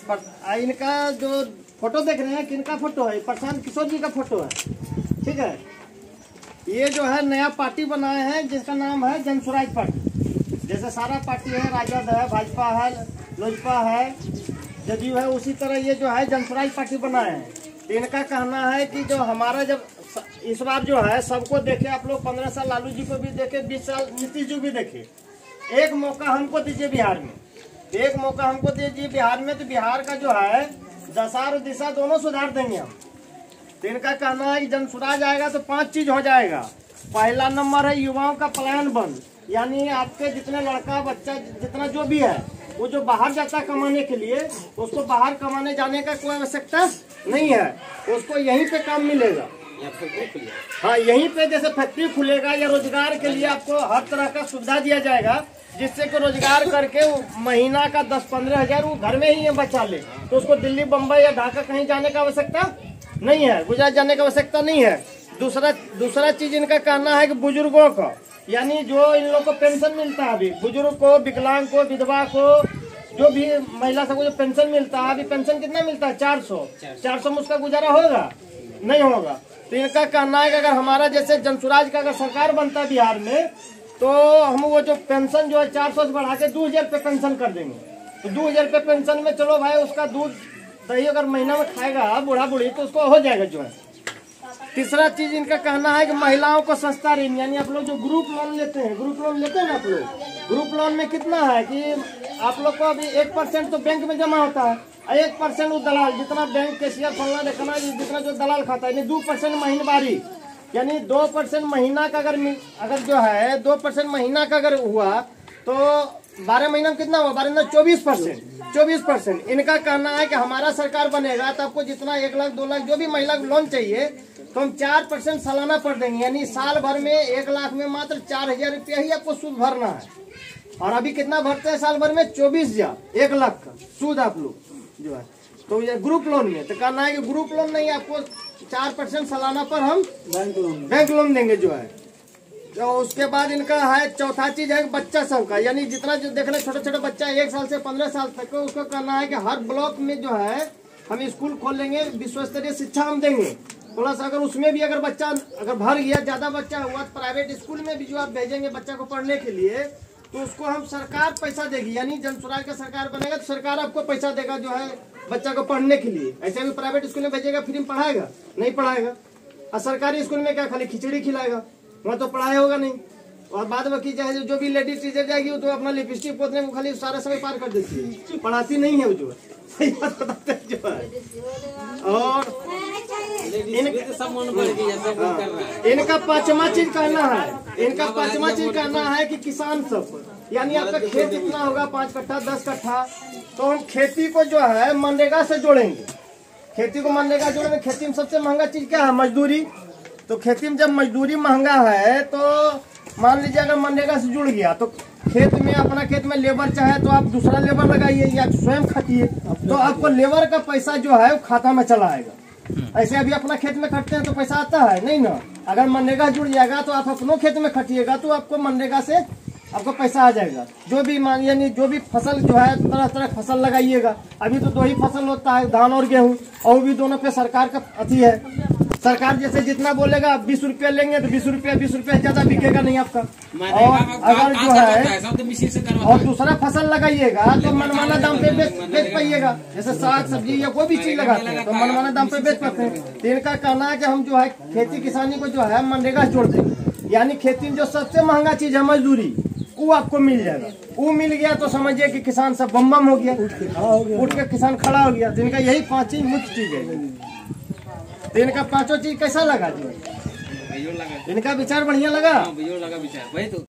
इनका जो फोटो देख रहे हैं किनका फोटो है? प्रशांत किशोर जी का फोटो है। ठीक है, ये जो है नया पार्टी बनाए हैं जिसका नाम है जनसुराज पार्टी। जैसे सारा पार्टी है, राजद है, भाजपा है, लोजपा है, जदयू है, उसी तरह ये जो है जनसुराज पार्टी बनाए हैं। तो इनका कहना है कि जो हमारा जब इस बार जो है सबको देखे, आप लोग 15 साल लालू जी को भी देखे, 20 साल नीतीश जी भी देखे, एक मौका हमको दीजिए बिहार में, एक मौका हमको दीजिए बिहार में, तो बिहार का जो है दशा और दिशा दोनों सुधार देंगे हम। तो इनका कहना है कि जनसुराज आएगा तो 5 चीज हो जाएगा। पहला नंबर है युवाओं का पलायन बंद, यानी आपके जितने लड़का बच्चा जितना जो भी है वो जो बाहर जाता कमाने के लिए, उसको बाहर कमाने जाने का कोई आवश्यकता नहीं है, उसको यहीं पे काम मिलेगा। हाँ, यहीं पे जैसे फैक्ट्री खुलेगा या रोजगार के लिए आपको हर तरह का सुविधा दिया जाएगा, जिससे कि रोजगार करके महीना का 10-15 हजार वो घर में ही बचा ले, तो उसको दिल्ली, बम्बई या ढाका कहीं जाने का आवश्यकता नहीं है, गुजरात जाने की आवश्यकता नहीं है। दूसरा चीज इनका कहना है कि बुजुर्गों का, यानी जो इन लोगों को पेंशन मिलता है अभी, बुजुर्ग को, विकलांग को, विधवा को, जो भी महिला सबको जो पेंशन मिलता है, अभी पेंशन कितना मिलता है? 400 में उसका गुजारा होगा? नहीं होगा। तो इनका कहना है कि अगर हमारा जैसे जनसुराज का अगर सरकार बनता है बिहार में, तो हम वो जो पेंशन जो है 400 से बढ़ा के 2000 रुपये पेंशन कर देंगे। तो 2000 रुपये पेंशन में चलो भाई, उसका दूध दही अगर महीना में खाएगा बूढ़ा बूढ़ी तो उसको हो जाएगा जो है। तीसरा चीज इनका कहना है कि महिलाओं को सस्ता ऋण, यानी आप लोग जो ग्रुप लोन लेते हैं ना आप लोग, ग्रुप लोन में कितना है कि आप लोग को अभी 1% तो बैंक में जमा होता है, 1% वो दलाल, जितना बैंक कैशियर फलना देखना, जितना जो दलाल खाता है, 2% महीनवारी, यानी 2% महीना का अगर जो है 2% महीना का अगर हुआ तो 12 महीना में कितना हुआ? 12 में 24%। इनका कहना है कि हमारा सरकार बनेगा तो आपको जितना 1 लाख 2 लाख जो भी महिला को लोन चाहिए तो हम 4% सालाना पर देंगे, यानी साल भर में 1 लाख में मात्र 4000 रुपया ही आपको सूद भरना है। और अभी कितना भरते हैं साल भर में? 24,000, 1 लाख का सूद आप लोग जो है। तो ये ग्रुप लोन में तो कहना है कि ग्रुप लोन नहीं, आपको 4% सालाना पर हम बैंक लोन देंगे जो है। तो उसके बाद इनका है चौथा चीज है बच्चा सबका, यानी जितना जो देख रहे छोटे छोटे बच्चा 1 साल से 15 साल तक को, उसको कहना है कि हर ब्लॉक में जो है हम स्कूल खोलेंगे, विश्व स्तरीय शिक्षा हम देंगे। प्लस अगर उसमें भी अगर बच्चा अगर भर गया, ज्यादा बच्चा हुआ, तो प्राइवेट स्कूल में भी जो आप भेजेंगे बच्चा को पढ़ने के लिए, तो उसको हम सरकार पैसा देगी, यानी जनसुराज का सरकार बनेगा तो सरकार आपको पैसा देगा जो है बच्चा को पढ़ने के लिए। ऐसे भी प्राइवेट स्कूल में भेजेगा फ्री में पढ़ाएगा? नहीं पढ़ाएगा। और सरकारी स्कूल में क्या खाली खिचड़ी खिलाएगा? वहाँ तो पढ़ाई होगा नहीं। और बाद में की चाहे जो भी लेडीज टीचर जाएगी वो तो अपना लिपस्टिक पोतने में खाली सारा समय पार कर देती है, पढ़ाती नहीं है वो जो है। सही बात बताते हैं जो है। और इनका पांचवा चीज कहना है कि किसान सब, यानी आपका खेत जितना होगा 5 कट्ठा 10 कट्ठा, तो हम खेती को जो है मनरेगा से जोड़ेंगे। खेती को मनरेगा जोड़ेंगे। खेती में सबसे महंगा चीज क्या है? मजदूरी। तो खेती में जब मजदूरी महंगा है तो मान लीजिए अगर मनरेगा से जुड़ गया तो खेत में, अपना खेत में लेबर चाहे तो आप दूसरा लेबर लगाइए या स्वयं खटिए, तो आपको लेबर का पैसा जो है वो खाता में चला आएगा। ऐसे अभी अपना खेत में खटते हैं तो पैसा आता है नहीं ना। अगर मनरेगा जुड़ जाएगा तो आप अपनों खेत में खटिएगा तो आपको मनरेगा से आपको पैसा आ जाएगा। जो भी यानी जो भी फसल जो है तरह तरह फसल लगाइएगा। अभी तो 2 ही फसल होता है, धान और गेहूं, और भी दोनों पे सरकार का अति है। सरकार जैसे जितना बोलेगा 20 रुपया लेंगे तो 20 रुपया ज्यादा बिकेगा नहीं आपका। और अगर जो है और दूसरा फसल लगाइएगा तो मनमाना दाम पे बेच पाइएगा। जैसे साग सब्जी या कोई भी चीज लगाते हैं तो मनमाना दाम पे बेच पाते हैं। तो इनका कहना है कि हम जो है खेती किसानी को जो है मनरेगा जोड़ देंगे, यानी खेती में जो सबसे महंगा चीज है मजदूरी, वो आपको मिल जाएगा। वो मिल गया तो समझिए कि किसान सब बम हो गया, उठ के किसान खड़ा हो गया। तो इनका यही 5 चीज मुख्य चीज है। तो इनका 5 चीज कैसा लगा जी? इनका विचार बढ़िया लगा?